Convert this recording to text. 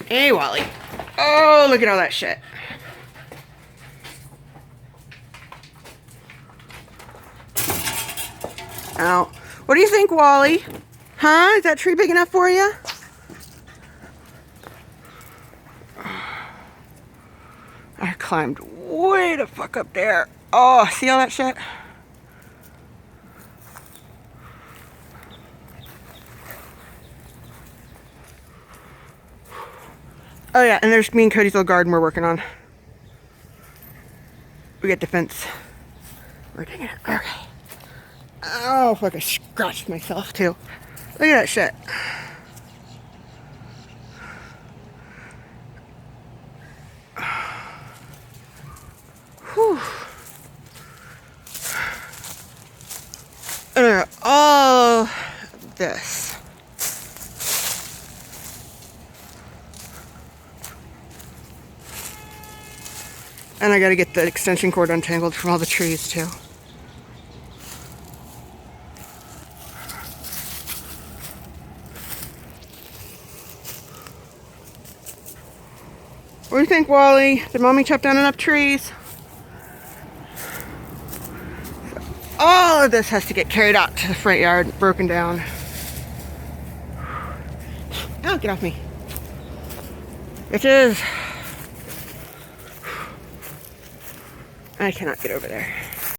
Hey, Wally. Oh, look at all that shit. Ow. What do you think, Wally? Huh? Is that tree big enough for you? I climbed way the fuck up there. Oh, see all that shit? Oh yeah, and there's me and Cody's little garden we're working on. We got the fence. We're digging it. Okay. Oh, fuck, I scratched myself too. Look at that shit. Whew. And all this. And I gotta get the extension cord untangled from all the trees too. What do you think, Wally? Did Mommy chop down enough trees? All of this has to get carried out to the front yard, broken down. Oh, get off me. It is. I cannot get over there.